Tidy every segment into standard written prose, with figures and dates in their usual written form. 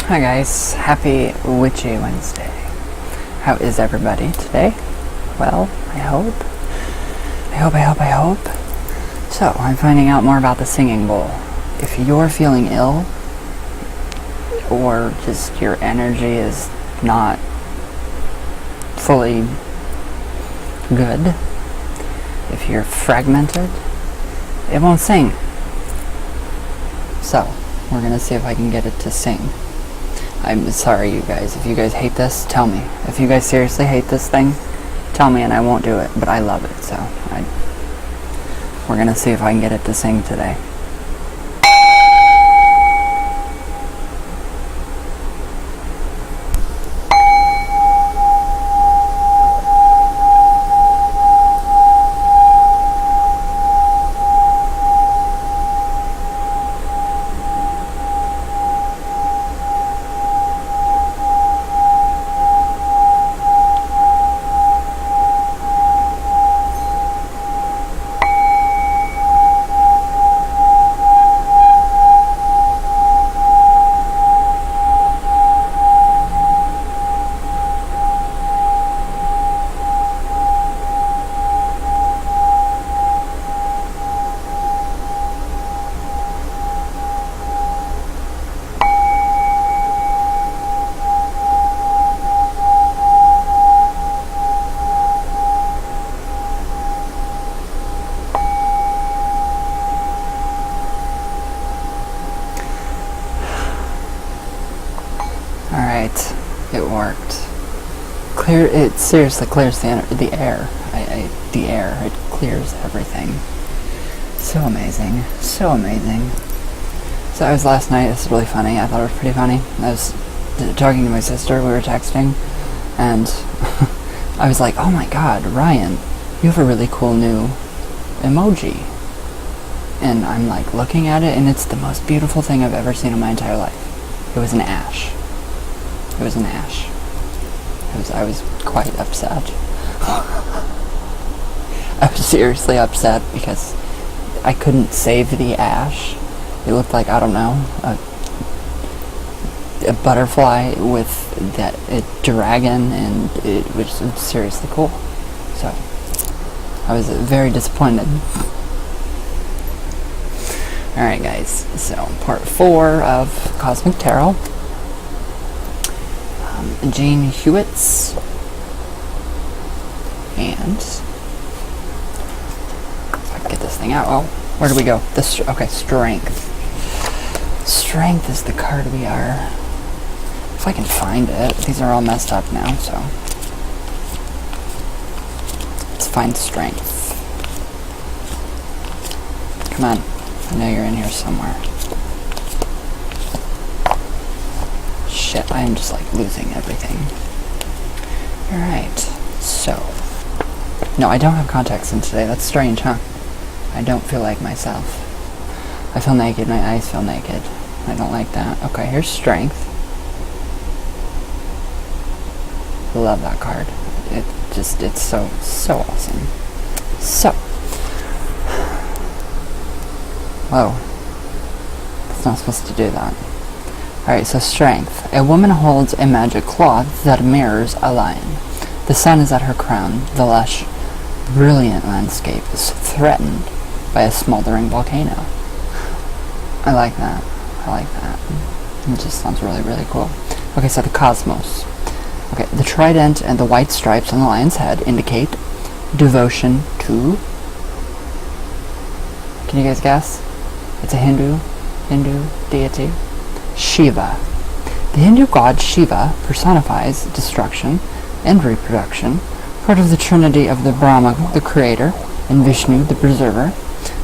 Hi guys, happy Witchy Wednesday. How is everybody today? Well, I hope. So, I'm finding out more about the singing bowl. If you're feeling ill, or just your energy is not fully good, if you're fragmented, it won't sing. So, we're gonna see if I can get it to sing. I'm sorry, you guys. If you guys hate this, tell me. If you guys seriously hate this thing, tell me and I won't do it. But I love it, so we're gonna see if I can get it to sing today. Alright, it worked. It seriously clears the air. The air, it clears everything. So amazing. So it was last night. It's really funny. I thought it was pretty funny. I was talking to my sister, we were texting, and I was like, oh my god, Ryan, you have a really cool new emoji. And I'm like looking at it, and it's the most beautiful thing I've ever seen in my entire life. It was an ash. I was quite upset. I was seriously upset because I couldn't save the ash. It looked like, I don't know, a butterfly with a dragon, and it was seriously cool. So, I was very disappointed. Alright guys, so part 4 of Cosmic Tarot. Jane Hewitt's, and if I can get this thing out. Oh, where do we go? Okay, Strength. Strength is the card we are. If I can find it. These are all messed up now, so let's find Strength. Come on, I know you're in here somewhere. Shit, I am just like losing everything. Alright, so. No, I don't have contacts in today. That's strange, huh? I don't feel like myself. I feel naked. My eyes feel naked. I don't like that. Okay, here's Strength. Love that card. It's so awesome. So. Whoa. It's not supposed to do that. Alright, so Strength. A woman holds a magic cloth that mirrors a lion. The sun is at her crown. The lush, brilliant landscape is threatened by a smoldering volcano. I like that. It just sounds really, really cool. Okay, so the Cosmos. Okay, the trident and the white stripes on the lion's head indicate devotion to... Can you guys guess? It's a Hindu deity. Shiva. The Hindu god Shiva personifies destruction and reproduction, part of the trinity of the Brahma, the creator, and Vishnu, the preserver.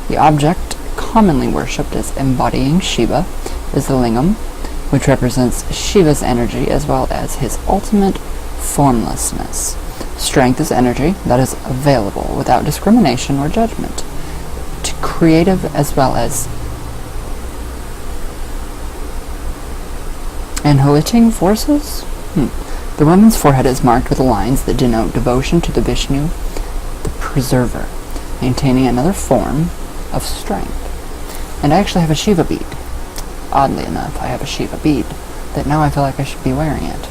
The object commonly worshipped as embodying Shiva is the lingam, which represents Shiva's energy as well as his ultimate formlessness. Strength is energy that is available without discrimination or judgment to creative as well as inhibiting forces? The woman's forehead is marked with lines that denote devotion to the Vishnu, the preserver, maintaining another form of strength. And I actually have a Shiva bead. Oddly enough, I have a Shiva bead that now I feel like I should be wearing it.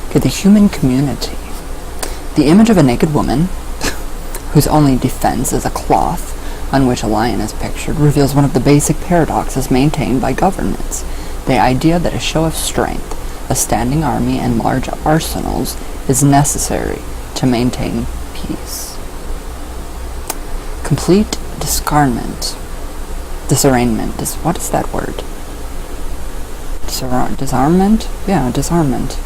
Okay, the human community. The image of a naked woman, whose only defense is a cloth on which a lion is pictured, reveals one of the basic paradoxes maintained by governments. The idea that a show of strength, a standing army, and large arsenals is necessary to maintain peace. Complete disarmament. What is that word? Disarmament? Yeah, disarmament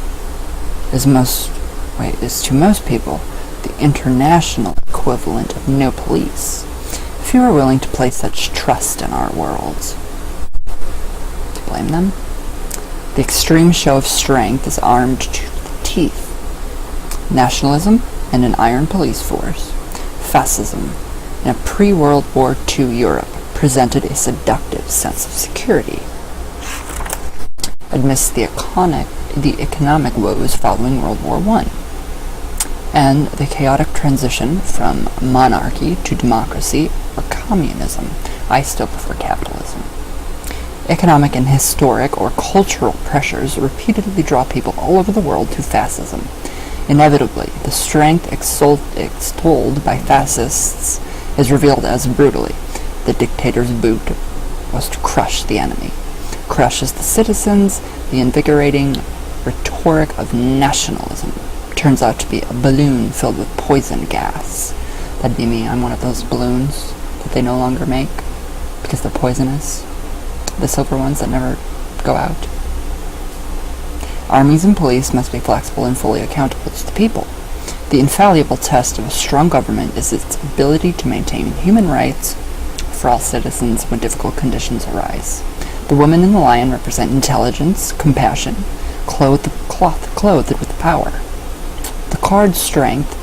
is to most people the international equivalent of no police. Few are willing to place such trust in our worlds. To blame them? The extreme show of strength is armed to the teeth. Nationalism and an iron police force. Fascism in a pre-World War II Europe presented a seductive sense of security. Amidst the economic woes following World War I, and the chaotic transition from monarchy to democracy or communism. I still prefer capitalism. Economic and historic or cultural pressures repeatedly draw people all over the world to fascism. Inevitably, the strength extolled by fascists is revealed as brutally. The dictator's boot was to crush the enemy. Crushes the citizens. The invigorating rhetoric of nationalism turns out to be a balloon filled with poison gas. That'd be me. I'm one of those balloons that they no longer make because they're poisonous. The silver ones that never go out. Armies and police must be flexible and fully accountable to the people. The infallible test of a strong government is its ability to maintain human rights for all citizens when difficult conditions arise. The woman and the lion represent intelligence, compassion, clothed with power. The card strength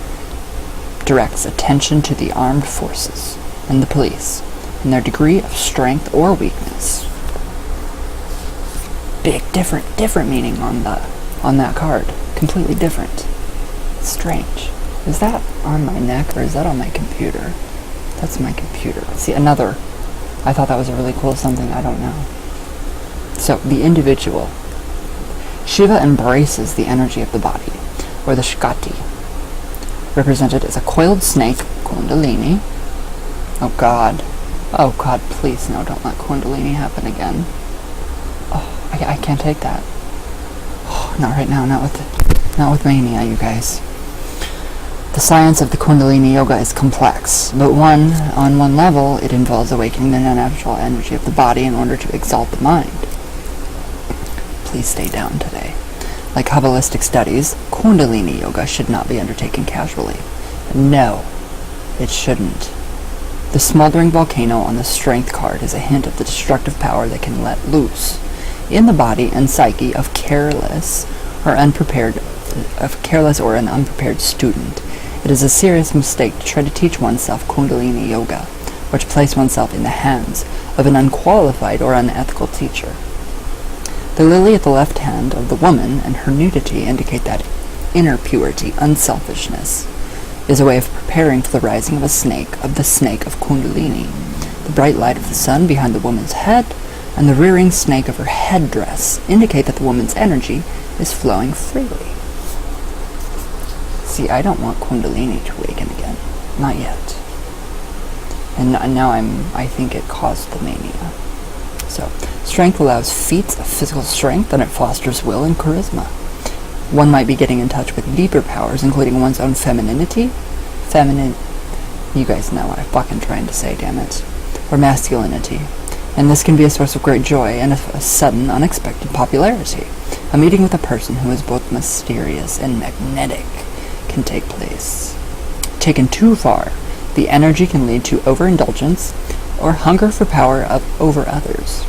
directs attention to the armed forces and the police and their degree of strength or weakness. Big, different meaning on that card. Completely different. Strange. Is that on my neck or is that on my computer? That's my computer. See, another. I thought that was a really cool something. I don't know. So, the individual. Shiva embraces the energy of the body, or the Shakti, represented as a coiled snake, Kundalini. Oh God, please no, don't let Kundalini happen again. Oh, I can't take that. Oh, not right now, not with mania, you guys. The science of the Kundalini Yoga is complex, but on one level, it involves awakening the natural energy of the body in order to exalt the mind. Please stay down today. Like Kabbalistic studies, Kundalini Yoga should not be undertaken casually. No, it shouldn't. The smoldering volcano on the strength card is a hint of the destructive power that can let loose in the body and psyche of careless or an unprepared student. It is a serious mistake to try to teach oneself Kundalini Yoga, or to place oneself in the hands of an unqualified or unethical teacher. The lily at the left hand of the woman and her nudity indicate that inner purity, unselfishness, is a way of preparing for the rising of the snake of Kundalini. The bright light of the sun behind the woman's head and the rearing snake of her headdress indicate that the woman's energy is flowing freely. See, I don't want Kundalini to awaken again. Not yet. And now I think it caused the mania. So, strength allows feats of physical strength and it fosters will and charisma. One might be getting in touch with deeper powers, including one's own femininity. You guys know what I'm fucking trying to say, damn it. Or masculinity. And this can be a source of great joy and a sudden, unexpected popularity. A meeting with a person who is both mysterious and magnetic can take place. Taken too far, the energy can lead to overindulgence or hunger for power over others.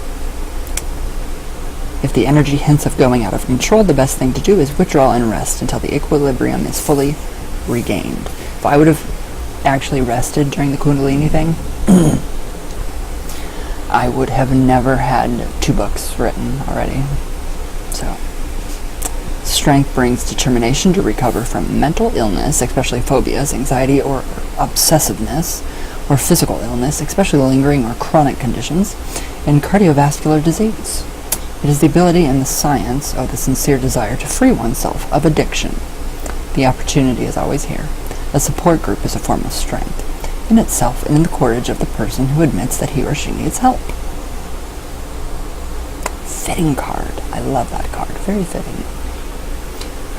If the energy hints of going out of control, the best thing to do is withdraw and rest until the equilibrium is fully regained. If I would have actually rested during the Kundalini thing, I would have never had 2 books written already. So, strength brings determination to recover from mental illness, especially phobias, anxiety, or obsessiveness, or physical illness, especially lingering or chronic conditions, and cardiovascular disease. It is the ability and the science of the sincere desire to free oneself of addiction. The opportunity is always here. A support group is a form of strength in itself and in the courage of the person who admits that he or she needs help. Fitting card. I love that card. Very fitting.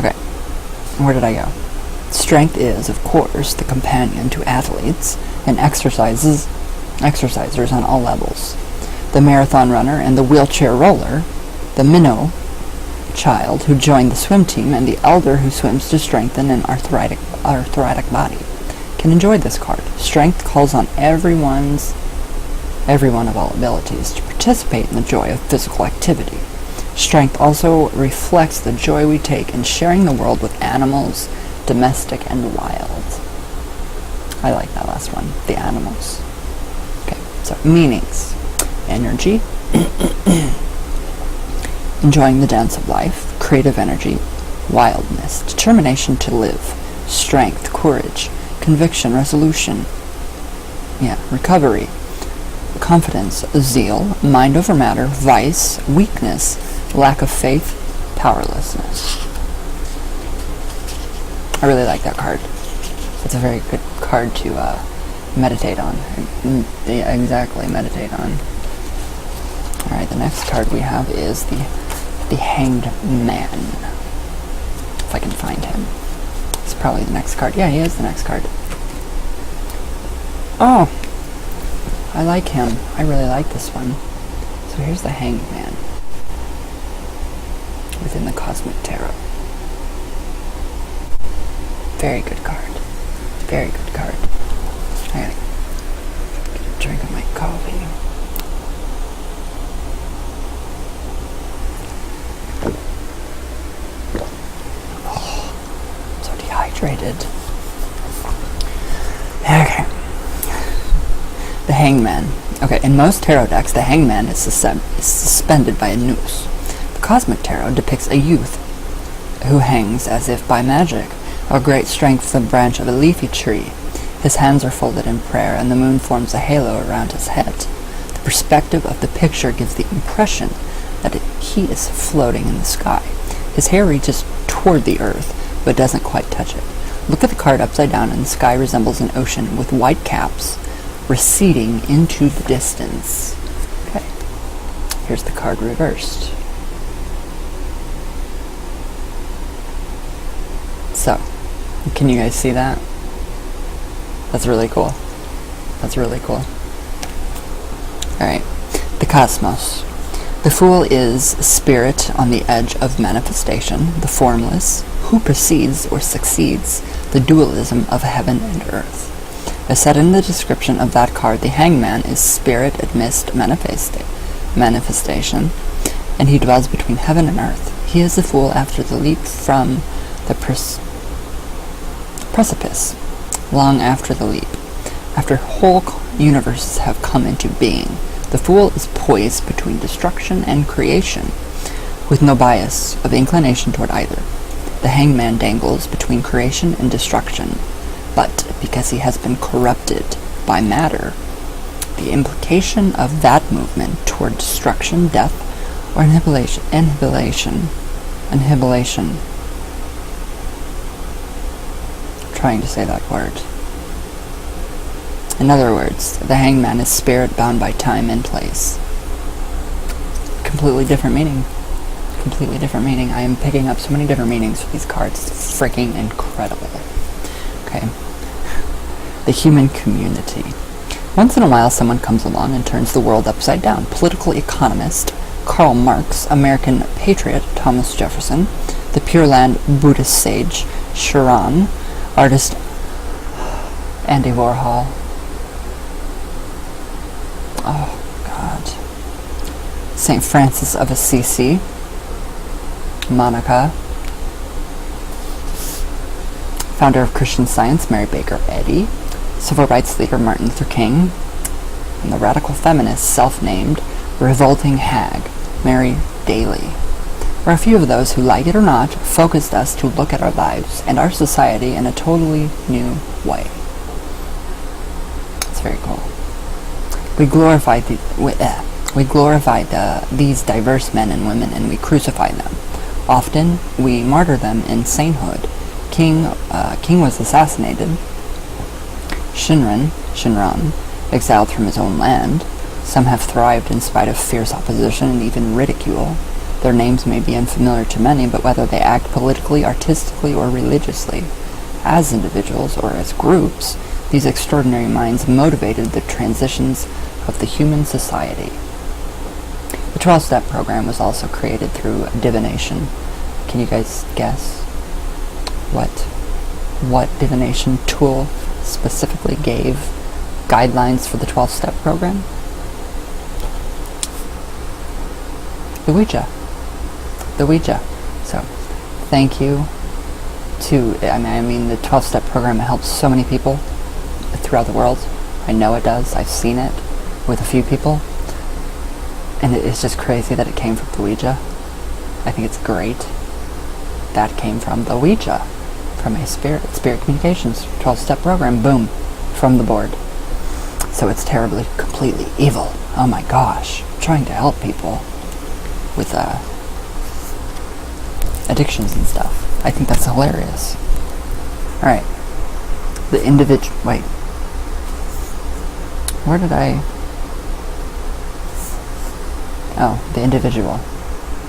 Okay, where did I go? Strength is, of course, the companion to athletes and exercisers on all levels. The marathon runner and the wheelchair roller, the minnow child who joined the swim team, and the elder who swims to strengthen an arthritic body can enjoy this card. Strength calls on everyone of all abilities to participate in the joy of physical activity. Strength also reflects the joy we take in sharing the world with animals, domestic and wild. I like that last one, the animals. Okay, so meanings. Energy, enjoying the dance of life, creative energy, wildness, determination to live, strength, courage, conviction, resolution, recovery, confidence, zeal, mind over matter, vice, weakness, lack of faith, powerlessness. I really like that card. It's a very good card to meditate on. Exactly, meditate on. Alright, the next card we have is the Hanged Man. If I can find him. It's probably the next card. Yeah, he is the next card. Oh! I like him. I really like this one. So here's the Hanged Man within the Cosmic Tarot. Very good card. Very good card. I gotta get a drink of my coffee. Oh, so dehydrated. Okay. The Hangman. Okay, in most tarot decks, the Hangman is suspended by a noose. The Cosmic Tarot depicts a youth who hangs as if by magic, or great strength from the branch of a leafy tree. His hands are folded in prayer, and the moon forms a halo around his head. The perspective of the picture gives the impression that he is floating in the sky. His hair reaches toward the earth, but doesn't quite touch it. Look at the card upside down, and the sky resembles an ocean with white caps receding into the distance. Okay, here's the card reversed. So, can you guys see that? That's really cool. That's really cool. Alright, the Cosmos. The Fool is spirit on the edge of manifestation, the formless, who precedes or succeeds the dualism of heaven and earth. As said in the description of that card, the Hangman is spirit amidst manifestation, and he dwells between heaven and earth. He is the fool after the leap from the precipice, long after the leap, after whole universes have come into being. The fool is poised between destruction and creation, with no bias of inclination toward either. The Hangman dangles between creation and destruction, but because he has been corrupted by matter, the implication of that movement toward destruction, death, or annihilation. Trying to say that word. In other words, the Hangman is spirit bound by time and place. Completely different meaning. Completely different meaning. I am picking up so many different meanings for these cards. It's freaking incredible. Okay. The human community. Once in a while, someone comes along and turns the world upside down. Political economist Karl Marx, American patriot Thomas Jefferson, the Pure Land Buddhist sage Sharon, artist Andy Warhol. Oh, God. St. Francis of Assisi, Monica, founder of Christian Science, Mary Baker Eddy, civil rights leader Martin Luther King, and the radical feminist self-named revolting hag Mary Daly are a few of those who, like it or not, focused us to look at our lives and our society in a totally new way. It's very cool. We glorify We glorify these diverse men and women, and we crucify them. Often, we martyr them in sainthood. King was assassinated. Shinran, exiled from his own land. Some have thrived in spite of fierce opposition and even ridicule. Their names may be unfamiliar to many, but whether they act politically, artistically, or religiously, as individuals or as groups, these extraordinary minds motivated the transitions of the human society. The 12-step program was also created through divination. Can you guys guess what divination tool specifically gave guidelines for the 12-step program? The Ouija. So, thank you to, the 12-step program helps so many people throughout the world. I know it does. I've seen it with a few people. And it's just crazy that it came from the Ouija. I think it's great. That came from the Ouija. From a spirit communications 12-step program. Boom. From the board. So it's terribly, completely evil. Oh my gosh. I'm trying to help people with addictions and stuff. I think that's hilarious. Alright. The individual... Wait. Where did I... Oh, the individual.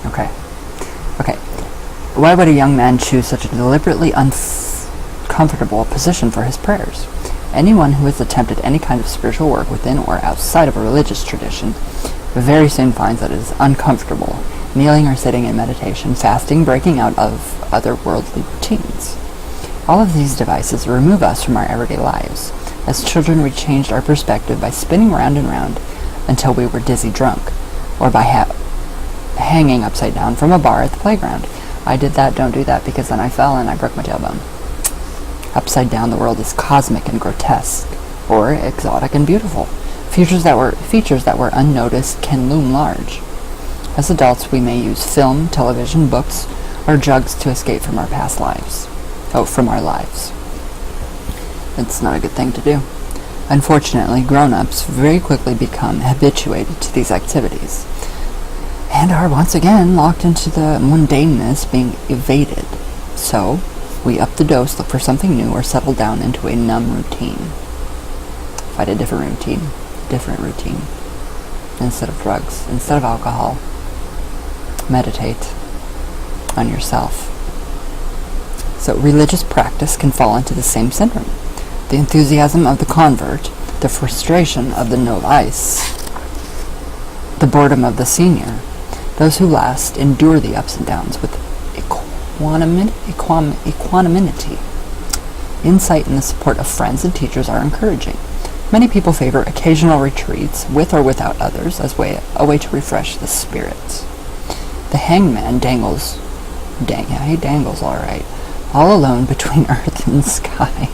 Okay. Why would a young man choose such a deliberately uncomfortable position for his prayers? Anyone who has attempted any kind of spiritual work within or outside of a religious tradition very soon finds that it is uncomfortable, kneeling or sitting in meditation, fasting, breaking out of otherworldly routines. All of these devices remove us from our everyday lives. As children, we changed our perspective by spinning round and round until we were dizzy drunk, or by hanging upside down from a bar at the playground. I did that, don't do that, because then I fell and I broke my tailbone. Upside down, the world is cosmic and grotesque, or exotic and beautiful. Features that were unnoticed can loom large. As adults, we may use film, television, books, or drugs to escape from our past lives. From our lives. It's not a good thing to do. Unfortunately, grown-ups very quickly become habituated to these activities, and are once again locked into the mundaneness being evaded. So, we up the dose, look for something new, or settle down into a numb routine. Find a different routine. Instead of drugs, instead of alcohol. Meditate on yourself. So religious practice can fall into the same syndrome. The enthusiasm of the convert, the frustration of the novice, the boredom of the senior. Those who last endure the ups and downs with equanimity. Insight and the support of friends and teachers are encouraging. Many people favor occasional retreats, with or without others, as a way to refresh the spirit. The hanged man dangles alright, all alone between earth and sky.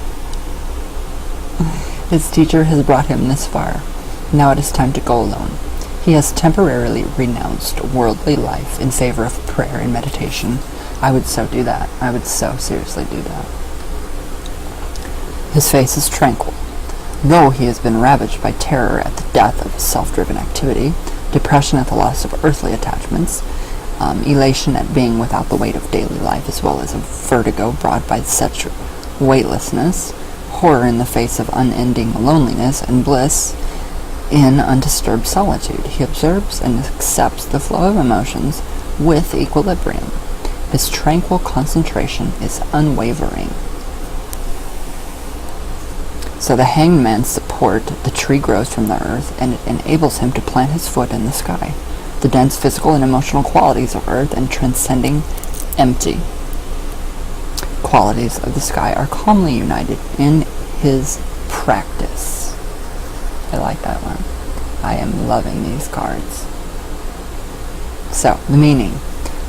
His teacher has brought him this far. Now it is time to go alone. He has temporarily renounced worldly life in favor of prayer and meditation. I would so do that. I would so seriously do that. His face is tranquil. Though he has been ravaged by terror at the death of his self-driven activity, depression at the loss of earthly attachments, elation at being without the weight of daily life, as well as a vertigo brought by such weightlessness, horror in the face of unending loneliness, and bliss in undisturbed solitude. He observes and accepts the flow of emotions with equilibrium. His tranquil concentration is unwavering. So the hanged man's support, the tree grows from the earth, and it enables him to plant his foot in the sky. The dense physical and emotional qualities of earth and transcending empty qualities of the sky are calmly united in his practice. I like that one. I am loving these cards. So, the meaning.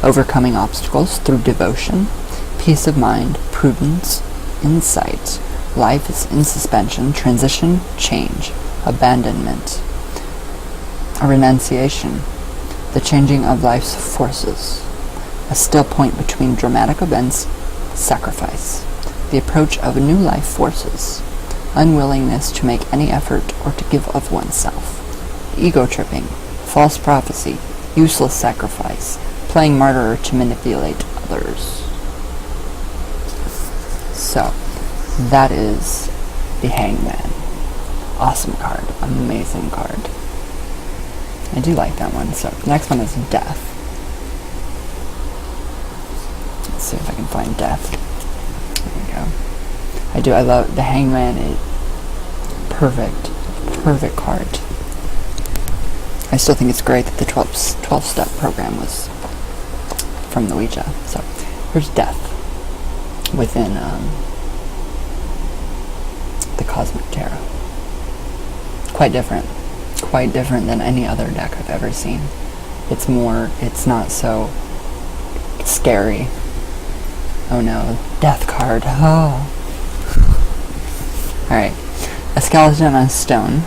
Overcoming obstacles through devotion, peace of mind, prudence, insight. Life is in suspension, transition, change, abandonment. A renunciation. The changing of life's forces. A still point between dramatic events, sacrifice. The approach of new life forces. Unwillingness to make any effort or to give of oneself. Ego tripping. false prophecy, useless sacrifice, playing martyr to manipulate others. So, that is the Hangman. Awesome card. Amazing card. I do like that one. So, next one is Death. Let's see if I can find Death. There we go. I love the Hangman. Perfect card. I still think it's great that the 12-step program was from the Ouija. So, here's Death within the Cosmic Tarot. Quite different than any other deck I've ever seen. It's not so scary. Oh no, Death card. Oh. Alright. A skeleton on a stone.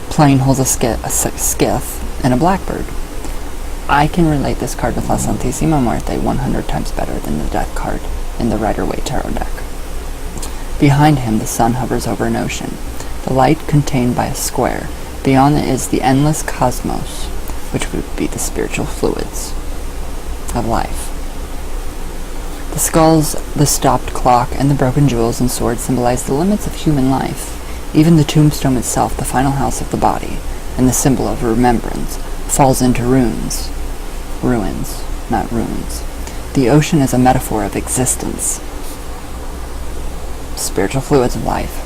Plain holds a skiff and a blackbird. I can relate this card with La Santísima Muerte 100 times better than the Death card in the Rider-Waite Tarot deck. Behind him, the sun hovers over an ocean, the light contained by a square. Beyond it is the endless cosmos, which would be the spiritual fluids of life. The skulls, the stopped clock, and the broken jewels and swords symbolize the limits of human life. Even the tombstone itself, the final house of the body, and the symbol of remembrance, falls into ruins. Ruins, not ruins. The ocean is a metaphor of existence. Spiritual fluids of life.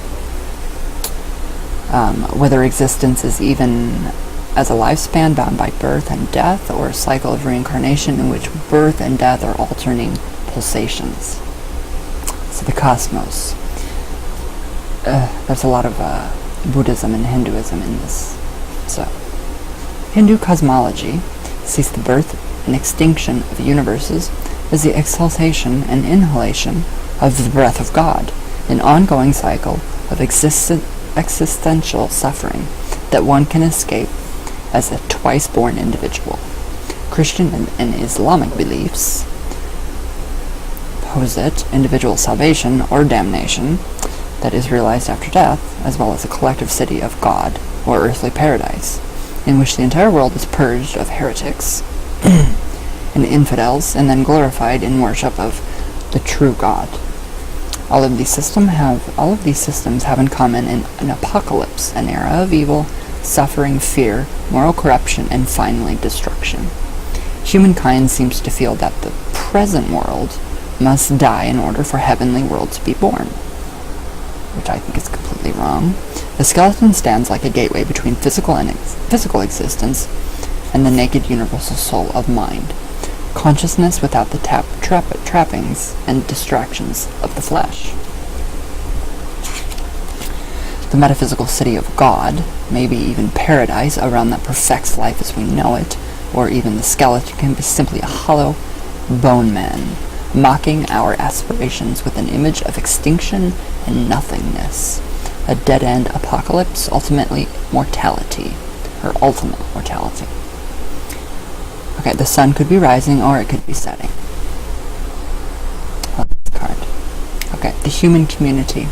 Whether existence is even as a lifespan bound by birth and death, or a cycle of reincarnation in which birth and death are alternating pulsations. So the cosmos. There's a lot of Buddhism and Hinduism in this. So, Hindu cosmology sees the birth and extinction of universes as the exhalation and inhalation of the breath of God, an ongoing cycle of existential suffering that one can escape as a twice-born individual. Christian and Islamic beliefs posit individual salvation or damnation that is realized after death, as well as a collective city of God, or earthly paradise, in which the entire world is purged of heretics and infidels, and then glorified in worship of the true God. All of these systems have in common an apocalypse, an era of evil, suffering, fear, moral corruption, and finally destruction. Humankind seems to feel that the present world must die in order for heavenly world to be born, which I think is completely wrong. The skeleton stands like a gateway between physical existence and the naked universal soul of mind, consciousness without the trappings and distractions of the flesh. The metaphysical city of God, maybe even paradise around that perfects life as we know it, or even the skeleton can be simply a hollow bone man, mocking our aspirations with an image of extinction and nothingness. A dead-end apocalypse, ultimate mortality. Okay, the sun could be rising or it could be setting. Oh, this card. Okay, the human community.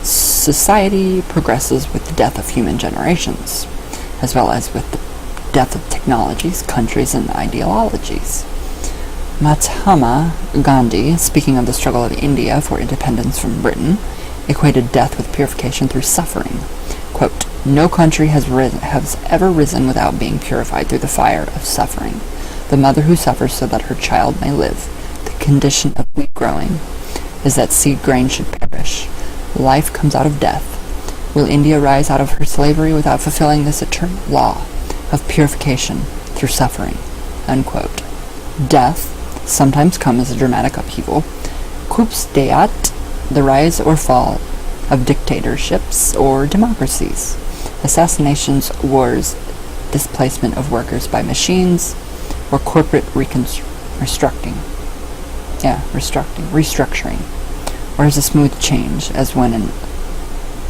Society progresses with the death of human generations, as well as with the death of technologies, countries, and ideologies. Mahatma Gandhi, speaking of the struggle of India for independence from Britain, equated death with purification through suffering. Quote, "No country has ever risen without being purified through the fire of suffering. The mother who suffers so that her child may live. The condition of wheat growing is that seed grain should perish. Life comes out of death. Will India rise out of her slavery without fulfilling this eternal law of purification through suffering?" Unquote. Death sometimes comes as a dramatic upheaval. Coups d'état, the rise or fall of dictatorships or democracies. Assassinations, wars, displacement of workers by machines, or corporate restructuring. Or as a smooth change, as when an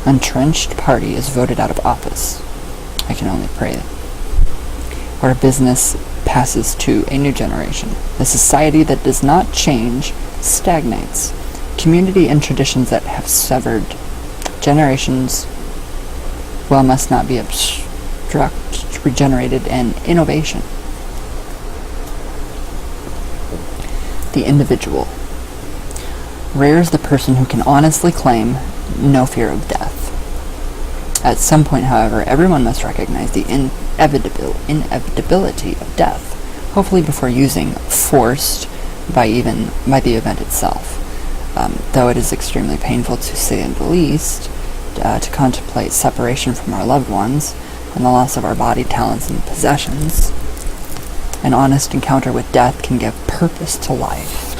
entrenched party is voted out of office. I can only pray that. Or a business passes to a new generation. A society that does not change stagnates. Community and traditions that have severed generations must not be growth, regenerated, and innovation. The individual. Rare is the person who can honestly claim no fear of death. At some point, however, everyone must recognize the inevitability of death, hopefully before using force by the event itself. Though it is extremely painful to say the least, to contemplate separation from our loved ones and the loss of our body, talents, and possessions, an honest encounter with death can give purpose to life.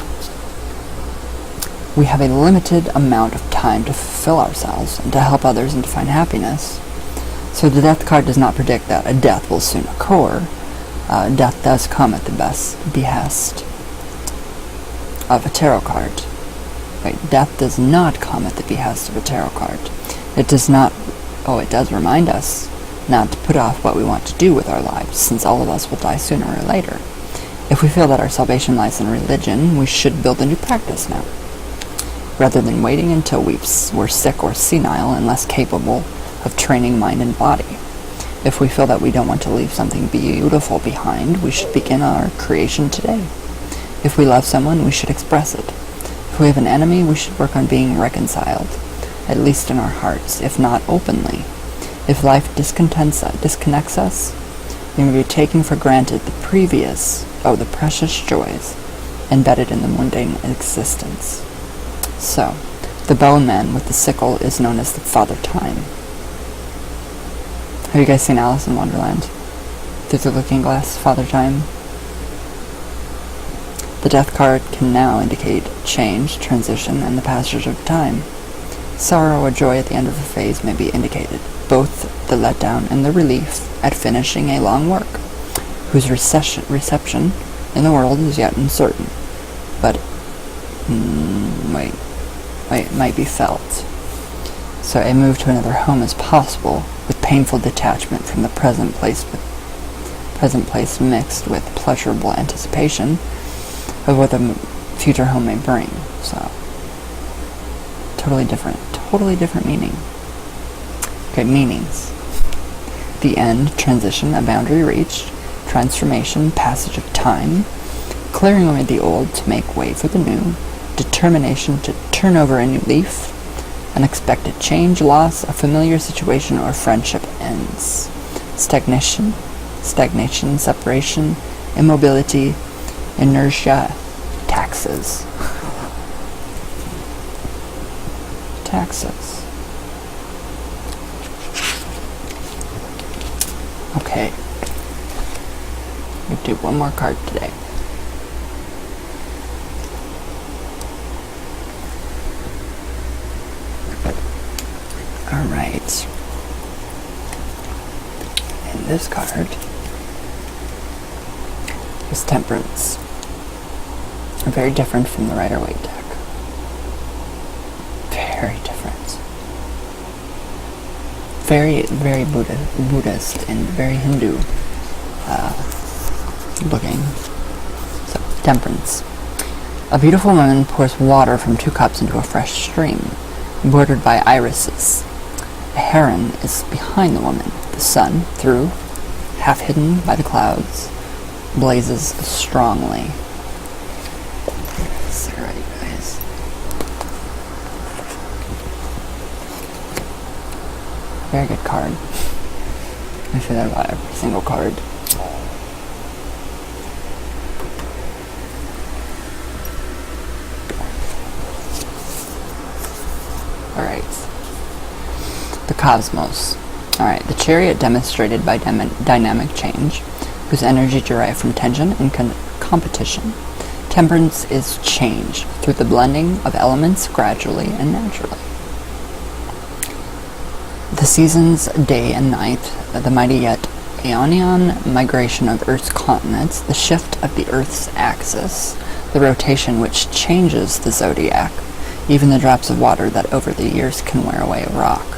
We have a limited amount of time to fulfill ourselves and to help others and to find happiness. So the death card does not predict that a death will soon occur. Death does come at the behest of a tarot card. Death does not come at the behest of a tarot card. It does remind us not to put off what we want to do with our lives, since all of us will die sooner or later. If we feel that our salvation lies in religion, we should build a new practice now, rather than waiting until we're sick or senile and less capable of training mind and body. If we feel that we don't want to leave something beautiful behind, we should begin our creation today. If we love someone, we should express it. If we have an enemy, we should work on being reconciled, at least in our hearts, if not openly. If life disconnects us, we may be taking for granted the precious joys embedded in the mundane existence. So, the bowman with the sickle is known as the Father Time. Have you guys seen Alice in Wonderland? Through the Looking Glass, Father Time? The death card can now indicate change, transition, and the passage of time. Sorrow or joy at the end of a phase may be indicated, both the letdown and the relief at finishing a long work, whose reception in the world is yet uncertain, but might be felt. So a move to another home is possible, with painful detachment from the present place mixed with pleasurable anticipation of what the future home may bring. So, totally different meaning. Okay, meanings. The end, transition, a boundary reached, transformation, passage of time, clearing away the old to make way for the new, determination to turn over a new leaf, unexpected change, loss, a familiar situation or friendship ends, stagnation, separation, immobility, inertia, taxes. Okay. We'll do one more card today. Alright. And this card is Temperance. Very different from the Rider-Waite deck. Very different. Very, very Buddhist and very Hindu looking. So, Temperance. A beautiful woman pours water from 2 cups into a fresh stream, bordered by irises. A heron is behind the woman. The sun, through, half hidden by the clouds, blazes strongly. That's right, guys. Very good card. I say that about every single card. Alright. The Cosmos. Alright, the chariot demonstrated by dynamic change, whose energy derived from tension and competition. Temperance is change, through the blending of elements gradually and naturally. The seasons, day and night, the mighty yet Aeonian migration of Earth's continents, the shift of the Earth's axis, the rotation which changes the zodiac, even the drops of water that over the years can wear away a rock,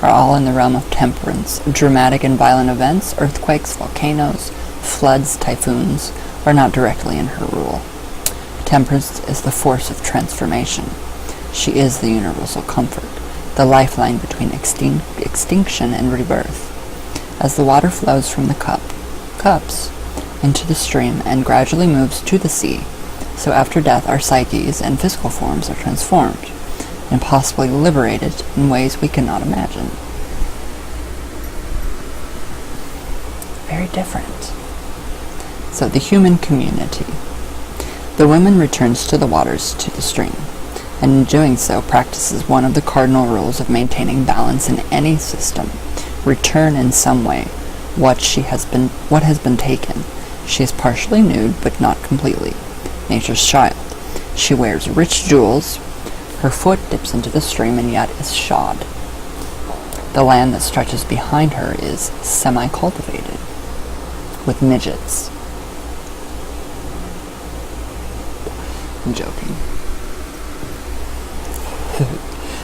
are all in the realm of temperance. Dramatic and violent events, earthquakes, volcanoes, floods, typhoons, are not directly in her rule. Temperance is the force of transformation. She is the universal comfort, the lifeline between extinction and rebirth. As the water flows from the cups into the stream and gradually moves to the sea, so after death our psyches and physical forms are transformed and possibly liberated in ways we cannot imagine. Very different. So the human community. The woman returns to the waters, to the stream, and in doing so practices one of the cardinal rules of maintaining balance in any system. Return in some way what has been taken. She is partially nude, but not completely. Nature's child. She wears rich jewels. Her foot dips into the stream and yet is shod. The land that stretches behind her is semi-cultivated, with midgets. I'm joking.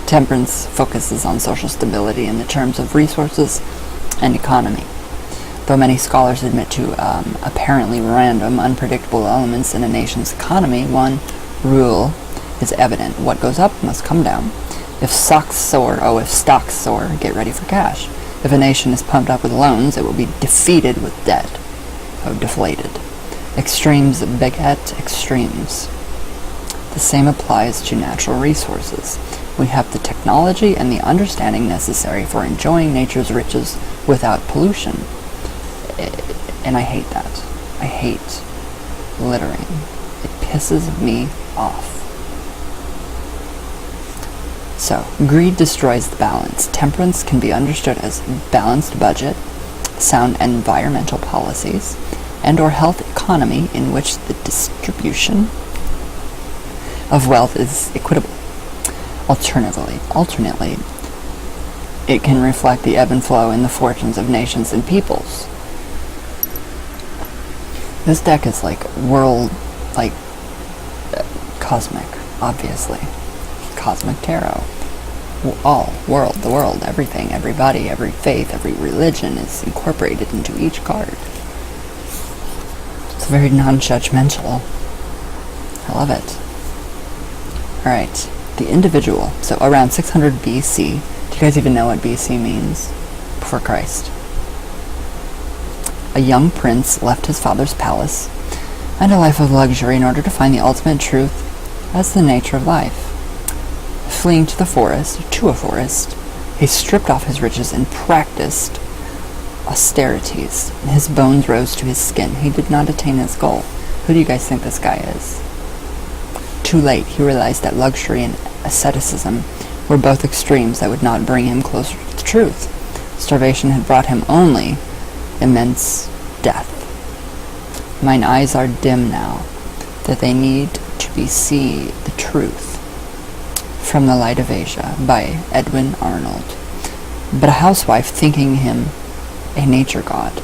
Temperance focuses on social stability in the terms of resources and economy. Though many scholars admit to apparently random, unpredictable elements in a nation's economy, one rule is evident. What goes up must come down. If stocks soar, get ready for cash. If a nation is pumped up with loans, it will be defeated with debt. Deflated. Extremes beget extremes. The same applies to natural resources. We have the technology and the understanding necessary for enjoying nature's riches without pollution. And I hate that. I hate littering. It pisses me off. So, greed destroys the balance. Temperance can be understood as balanced budget, sound environmental policies, and or health economy in which the distribution of wealth is equitable. Alternately, it can reflect the ebb and flow in the fortunes of nations and peoples. This deck is cosmic, obviously. Cosmic tarot. All, the world, everything, everybody, every faith, every religion is incorporated into each card. It's very non-judgmental. I love it. Alright, the individual. So around 600 BC. Do you guys even know what BC means? Before Christ. A young prince left his father's palace and a life of luxury in order to find the ultimate truth as the nature of life. Fleeing to a forest, he stripped off his riches and practiced austerities. His bones rose to his skin. He did not attain his goal. Who do you guys think this guy is? Too late, he realized that luxury and asceticism were both extremes that would not bring him closer to the truth. Starvation had brought him only immense death. Mine eyes are dim now, that they need to see the truth. From the Light of Asia, by Edwin Arnold. But a housewife, thinking him a nature god,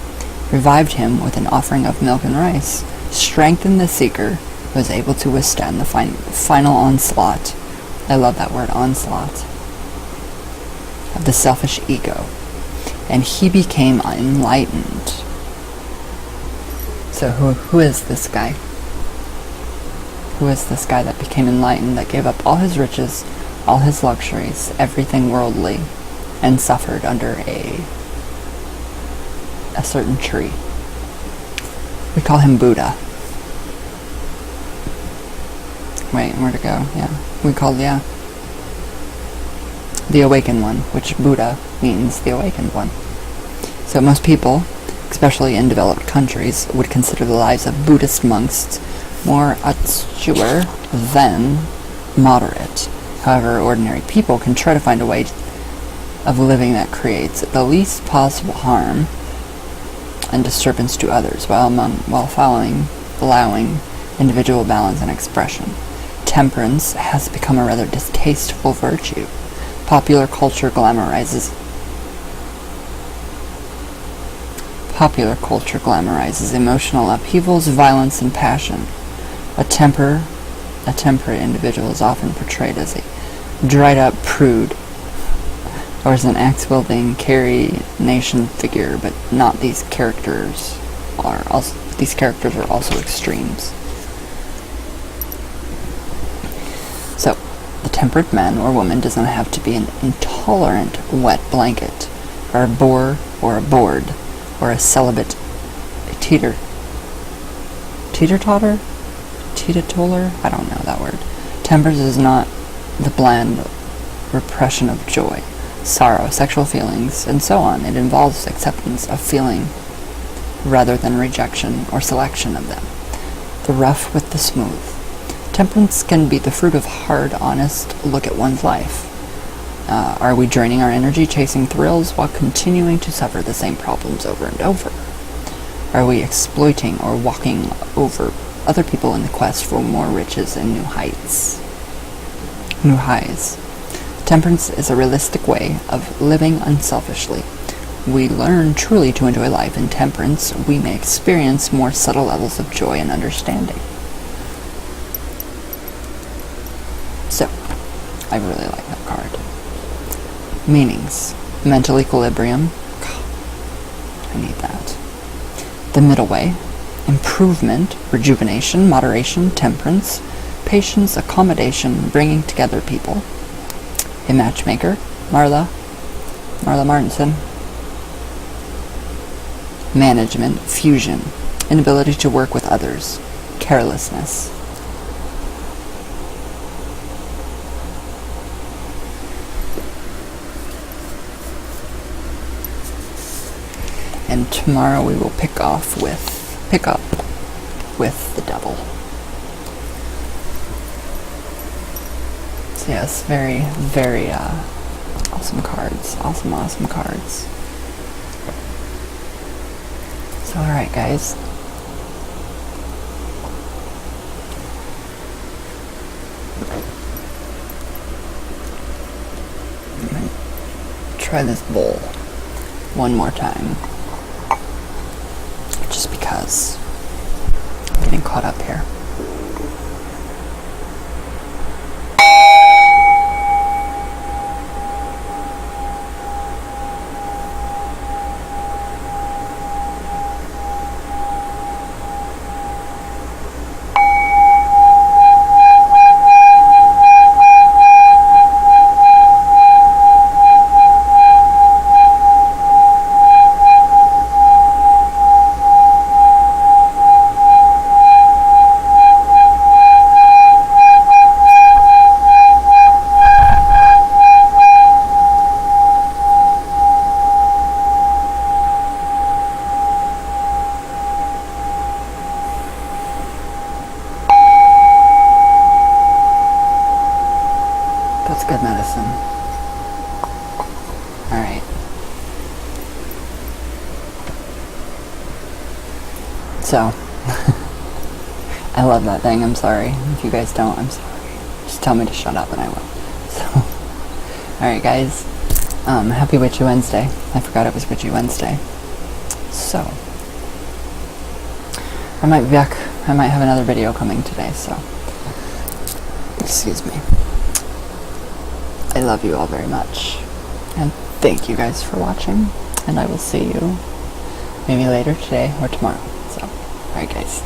revived him with an offering of milk and rice, strengthened the seeker, who was able to withstand the final onslaught. I love that word, onslaught, of the selfish ego, and he became enlightened. So who is this guy? Who is this guy that became enlightened, that gave up all his riches, all his luxuries, everything worldly, and suffered under a certain tree? We call him Buddha. Wait, where to go? The awakened one, which Buddha means the awakened one. So most people, especially in developed countries, would consider the lives of Buddhist monks more austere than moderate. However, ordinary people can try to find a way of living that creates the least possible harm and disturbance to others, while allowing individual balance and expression. Temperance has become a rather distasteful virtue. Popular culture glamorizes emotional upheavals, violence, and passion. A temperate individual is often portrayed as a dried-up prude, or as an axe-wielding carry-nation figure, but not these characters are also extremes. The temperate man or woman does not have to be an intolerant wet blanket or a bore, or a bored, or a celibate, a teeter-totter? Teetotaler? I don't know that word. Temperance is not the bland repression of joy, sorrow, sexual feelings, and so on. It involves acceptance of feeling rather than rejection or selection of them. The rough with the smooth. Temperance can be the fruit of hard, honest look at one's life. Are we draining our energy chasing thrills while continuing to suffer the same problems over and over? Are we exploiting or walking over other people in the quest for more riches and new heights? New highs. Temperance is a realistic way of living unselfishly. We learn truly to enjoy life. In temperance, we may experience more subtle levels of joy and understanding. So, I really like that card. Meanings. Mental equilibrium. I need that. The middle way. Improvement, rejuvenation, moderation, temperance, patience, accommodation, bringing together people. A matchmaker. Marla Martinson. Management, fusion, inability to work with others, carelessness. And tomorrow we will pick up with the devil. So yes, very, very awesome cards. Awesome cards. So alright guys. I'm gonna try this bowl one more time. Just because I'm getting caught up here. That's good medicine. Alright. So, I love that thing. I'm sorry. If you guys don't, I'm sorry. Just tell me to shut up and I will. So, alright guys. Happy Witchy Wednesday. I forgot it was Witchy Wednesday. So, I might be back. I might have another video coming today, so. Excuse me. I love you all very much. And thank you guys for watching. And I will see you maybe later today or tomorrow. So, alright guys.